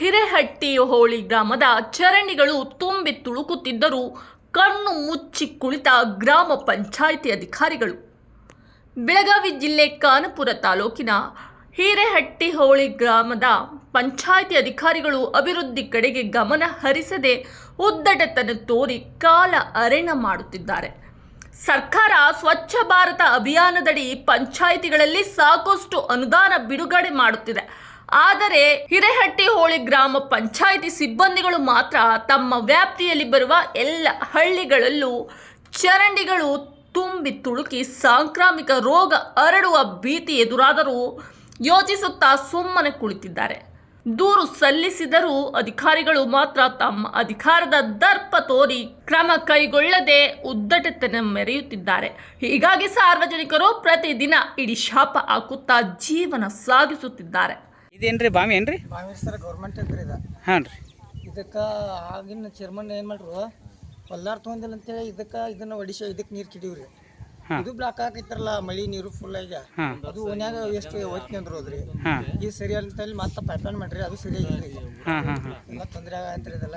ಹಿರೇಹಟ್ಟಿ ಹೋಳಿ ಗ್ರಾಮದ ಚರಂಡಿಗಳು ತುಂಬಿ ತುಳುಕುತ್ತಿದ್ದರೂ ಕಣ್ಣು ಮುಚ್ಚಿ ಕುಳಿತ ಗ್ರಾಮ ಪಂಚಾಯಿತಿ ಅಧಿಕಾರಿಗಳು. ಬೆಳಗಾವಿ ಜಿಲ್ಲೆ ಖಾನಾಪುರ ತಾಲೂಕಿನ ಹಿರೇಹಟ್ಟಿ ಹೋಳಿ ಗ್ರಾಮದ ಪಂಚಾಯಿತಿ ಅಧಿಕಾರಿಗಳು ಅಭಿವೃದ್ಧಿ ಕಡೆಗೆ ಗಮನ ಹರಿಸದೆ ಉದ್ದಟತನ ತೋರಿ ಕಾಲ ಅರೆಣ ಮಾಡುತ್ತಿದ್ದಾರೆ. ಸರ್ಕಾರ ಸ್ವಚ್ಛ ಭಾರತ ಅಭಿಯಾನದಡಿ ಪಂಚಾಯಿತಿಗಳಲ್ಲಿ ಸಾಕಷ್ಟು ಅನುದಾನ ಬಿಡುಗಡೆ ಮಾಡುತ್ತಿದೆ. ಆದರೆ ಹಿರೇಹಟ್ಟಿ ಹೋಳಿ ಗ್ರಾಮ ಪಂಚಾಯಿತಿ ಸಿಬ್ಬಂದಿಗಳು ಮಾತ್ರ ತಮ್ಮ ವ್ಯಾಪ್ತಿಯಲ್ಲಿ ಬರುವ ಎಲ್ಲ ಹಳ್ಳಿಗಳಲ್ಲೂ ಚರಂಡಿಗಳು ತುಂಬಿ ತುಳುಕಿ ಸಾಂಕ್ರಾಮಿಕ ರೋಗ ಹರಡುವ ಭೀತಿ ಎದುರಾದರೂ ಯೋಚಿಸುತ್ತಾ ಸುಮ್ಮನೆ ಕುಳಿತಿದ್ದಾರೆ. ದೂರು ಸಲ್ಲಿಸಿದರೂ ಅಧಿಕಾರಿಗಳು ಮಾತ್ರ ತಮ್ಮ ಅಧಿಕಾರದ ದರ್ಪ ತೋರಿ ಕ್ರಮ ಕೈಗೊಳ್ಳದೆ ಉದ್ದಟತನ ಮೆರೆಯುತ್ತಿದ್ದಾರೆ. ಹೀಗಾಗಿ ಸಾರ್ವಜನಿಕರು ಪ್ರತಿದಿನ ಇಡೀ ಶಾಪ ಹಾಕುತ್ತಾ ಜೀವನ ಸಾಗಿಸುತ್ತಿದ್ದಾರೆ. ಇದೇನ್ರಿ ಬಾವಿ ಏನ್ರಿ? ಬಾವಿ ಸರ್ ಗೌರ್ಮೆಂಟ್ ಐತ್ರಿ ಇದು. ಹಾಂ ರೀ. ಇದಕ್ಕೆ ಆಗಿನ ಚೇರ್ಮನ್ ಏನು ಮಾಡ್ರು ಹೊಲ್ದಾರ ತೊಗೊಂದಿಲ್ಲ ಅಂತೇಳಿ ಇದನ್ನ ಒಡಿಶಾ ಇದಕ್ಕೆ ನೀರು ಕಿಡೀವ್ರಿ. ಇದು ಬ್ಲಾಕ್ ಹಾಕೈತ್ರಲ್ಲ ಮಳಿ ನೀರು ಫುಲ್ ಆಗಿ ಅದು ಓನ್ಯಾಗ ಎಷ್ಟು ಒತ್ತಿ ಅಂದ್ರು ಹೋದ್ರಿ. ಈ ಸರಿ ಅಂತೇಳಿ ಮತ್ತೆ ಪೈಪ್ಲೈನ್ ಮಾಡ್ರಿ, ಅದು ಸರಿಯಾಗಿಲ್ರಿ. ಎಲ್ಲ ತೊಂದರೆ ಆಗಂತ್ರಿ. ಇದೆಲ್ಲ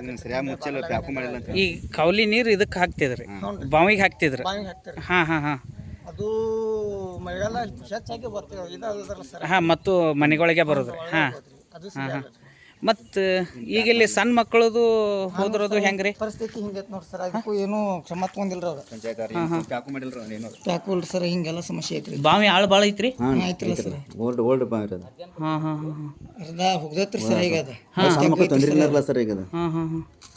ಈ ಕೌಲಿ ನೀರು ಇದಕ್ಕೆ ಹಾಕ್ತಿದ್ರಿ, ಬಾವಿಗೆ ಹಾಕ್ತಿದ್ರಿ. ಬಾವಿಗೆ ಹಾಕ್ತಾರೆ. ಹಾಂ ಅದು ಮಳೆಗಾಲ ಹೆಚ್ಚಾಗಿ ಬರ್ತದೆ. ಇದು ಸರ್ ಮತ್ತು ಮನೆಗಳಿಗೆ ಬರೋದ್ರಿ. ಅದು ಸರಿ. ಮತ್ತು ಈಗ ಇಲ್ಲಿ ಸಣ್ಣ ಮಕ್ಕಳದು ಹೋದ್ರದು ಹೆಂಗ್ರಿ ಪರಿಸ್ಥಿತಿ ಹಿಂಗೈತೆ ನೋಡಿ ಸರ್. ಅದಕ್ಕೂ ಏನು ಕ್ಷಮ ತಗೊಂಡಿಲ್ರಿ ಅವ್ರು. ಪ್ಯಾಕು ಸರ್ ಹಿಂಗೆಲ್ಲ ಸಮಸ್ಯೆ ಐತ್ರಿ. ಬಾವಿ ಆಳು ಭಾಳ ಐತ್ರಿ. ಆಯ್ತಿಲ್ಲ ಸರ್. ಓಲ್ಡ್ ಬಾವಿ ಅದು. ಅರ್ಧ ಹುಗ್ದತ್ರಿ ಸರ್. ಈಗ ಅದು ಸರ್ ಈಗ ಅದು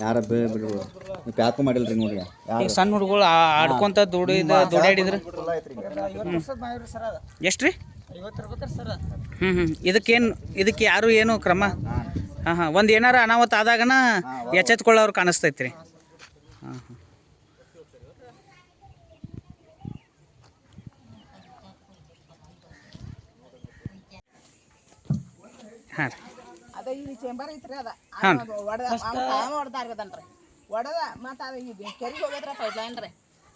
ಯಾರ ಬಿಡ್ರು ಪ್ಯಾಕು ಮಾಡಿಲ್ರಿ ನೋಡಿ. ಈಗ ಸಣ್ಣ ಹುಡುಗರು ಆಡ್ಕೊಂತ ದುಡಿಯಾಡಿದ್ರೆ ಎಷ್ಟ್ರಿ? 50 ರೂಪಾಯಿ ಸರ್. ಇದಕ್ಕೆ ಯಾರು ಏನು ಕ್ರಮ? ಒಂದು ಏನಾರ ಅನಾಹುತ ಆದಾಗನ ಎಚ್ಚೆತ್ಕೊಳ್ಳೋರು ಕಾಣಿಸ್ತೈತ್ರಿ. ಹಾಂ ರೀ. ಅದ ಈ ಚೇಂಬರ್ ಐತ್ರಿ. ಅದ ಒಡದ ಮತ್ತು ಅದು ಈ ಕೆರಿಗೆ ಹೋಗೈತ್ರ ಪೈಪ್ಲೈನ್ ರೀ.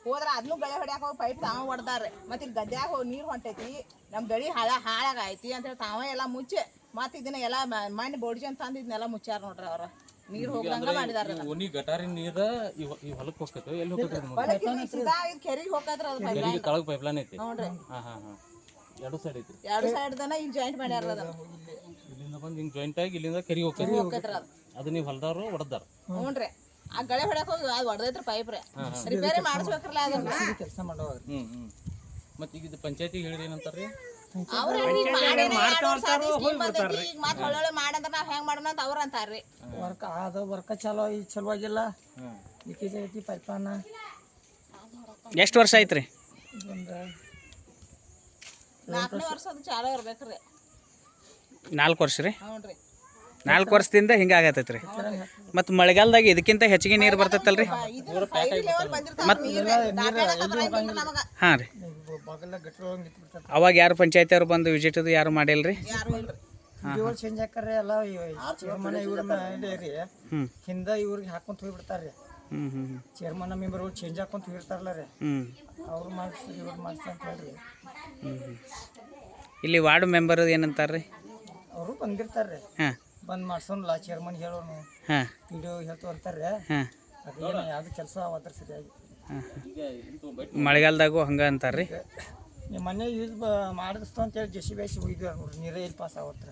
ಹೋದ್ರೆ ಅದನ್ನು ಗಳೆ ಹೊಡ್ಯಾಕ ಹೋಗಿ ಪೈಪ್ ತಾವ ಹೊಡ್ದಾರ್ರಿ. ಮತ್ತು ಇಲ್ಲಿ ಗದ್ಯಾಗ ಹೋಗಿ ನೀರು ಹೊಂಟೈತಿ, ನಮ್ಮ ಬೆಳೆ ಹಾಳಾಗೈತಿ ಅಂತೇಳಿ ತಾವ ಎಲ್ಲ ಮುಚ್ಚಿ ಮತ್ತು ಇದನ್ನ ಎಲ್ಲ ಮಣ್ಣು ಬೋಡ್ಜಿ ಅಂತ ಅಂದು ಇದನ್ನೆಲ್ಲ ಮುಚ್ಚಾರ ನೋಡ್ರಿ. ಅವ್ರ ನೀರು ಹೋಗಂಗ ಮಾಡಿದಾರೆ. ಗಟಾರಿ ನೀರು ಈ ಹೊಲಕ್ಕೆ ಹೋಗ್ತೈತೆ. ಎಲ್ಲಿ ಕೆರಿಗೆ ಹೋಗತ್ರ ಕೆಳಗೆ ಪೈಪ್ಲೈನ್ ಐತಿ ನೋಡ್ರಿ. ಎರಡು ಸೈಡ್ ಐತಿ. ಎರಡು ಸೈಡ್ದನ ಇಲ್ಲಿ ಜಾಯಿಂಟ್ ಮಾಡ್ಯಾರ. ಇಲ್ಲಿಂದ ಬಂದು ಹಿಂಗೆ ಜಾಯಿಂಟ್ ಆಗಿ ಇಲ್ಲಿಂದ ಕೆರಿಗೆ ಹೋಗ್ತೈತಿ. ಅದು ನೀವು ಹೊಲದವ್ರು ಹೊಡೆದಾರ. ಹ್ಞೂ. ಆ ಗಳೆ ಹೊಡ್ಯಾಕ ಹೋಗಿ ಅದು ಹೊಡೆದೈತ್ರಿ ಪೈಪ್ ರೀ. ರಿಪೇರಿ ಮಾಡಿಸ್ಬೇಕ್ರಲ್ಲ ಅದನ್ನ. ಕೆಲಸ ಮಾಡುವಾಗ ಮತ್ತೆ ಈಗ ಇದು ಪಂಚಾಯತಿಗೆ ಹೇಳಿರಿ ಏನಂತಾರ್ರಿ? ಅವ್ರ ಈಗ ಮತ್ತೆ ಹೊಳ್ಳೆ ಮಾಡಂದ್ರ ನಾವ್ ಹೆಂಗ್ ಮಾಡೋಣ ಅಂತ ಅವ್ರ ಅಂತಾರ್ರಿ. ವರ್ಕ ಚಲೋ ಈ ಚಲುವಾಗಿಲ್ಲ. ಲೀಕೇಜ್ ಐತಿ ಪೈಪಾನ. ಎಷ್ಟು ವರ್ಷ ಐತ್ರಿ? ಒಂದು 4ನೇ ವರ್ಷ ಅದು ಚಾಲೋ ಇರ್ಬೇಕ್ರಿ. 4 ವರ್ಷ ರೀ. ಹ್ಞೂ ರೀ. 4 ವರ್ಷದಿಂದ ಹಿಂಗಾಗತ್ತೈತ್ರಿ. ಮತ್ತು ಮಳೆಗಾಲದಾಗ ಇದಕ್ಕಿಂತ ಹೆಚ್ಚಿಗೆ ನೀರು ಬರ್ತೈತಲ್ರಿ? ಹಾಂ ರೀ. ಅವಾಗ ಯಾರು ಪಂಚಾಯತಿ ಅವ್ರು ಬಂದು ವಿಸಿಟ್ ಅದು ಯಾರು ಮಾಡಿಲ್ರಿ? ಚೇಂಜ್ ಹಾಕ್ರಿ. ಎಲ್ಲ ಚೇರ್ಮನ್ ಇವ್ರ ಮೇಲೆ ರೀ ಹಿಂದ ಇವ್ರಿಗೆ ಹಾಕೊಂತ ಹೋಗ್ಬಿಡ್ತಾರ್ರಿ. ಚೇರ್ಮನ್ ಮೆಂಬರ್ಗಳು ಚೇಂಜ್ ಹಾಕೊಂತ ಹೋಗಿರ್ತಾರಲ್ಲ ರೀ. ಅವ್ರು ಮಾಡಿಸ್ರಿ ಇವ್ರು ಮಾಡಿಸಿ ಅಂತ ಹೇಳ್ರಿ. ಇಲ್ಲಿ ವಾರ್ಡ್ ಮೆಂಬರ್ ಏನಂತಾರ್ರಿ? ಅವರು ಬಂದಿರ್ತಾರ್ರಿ. ಬಂದ್ ಮಾಡ್ಸೋನ್ಲ ಚೇರ್ಮನ್ ಹೇಳೋನು. ವಿಡಿಯೋ ಹೇಳ್ತು ಅಂತಾರ್ರಿ. ಅದೇನು ಯಾವ್ದು ಕೆಲಸ ಅವತ್ತರ ಸರಿಯಾಗಿ. ಮಳೆಗಾಲದಾಗೂ ಹಂಗ ಅಂತಾರ್ರಿ. ನಿಮ್ಮ ಮನೆ ಯೂಸ್ ಮಾಡಿಸ್ತು ಅಂತೇಳಿ JCB ಹೋಗಿದ್ವಿ ನೋಡ್ರಿ. ನೀರೇ ಇಲ್ಲಿ ಪಾಸ್ ಆಗತ್ರ.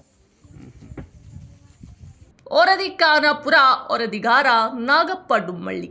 ವರದಿ ಖಾನಾಪುರ, ವರದಿಗಾರ ನಾಗಪ್ಪ ಡುಮ್ಮಳ್ಳಿ.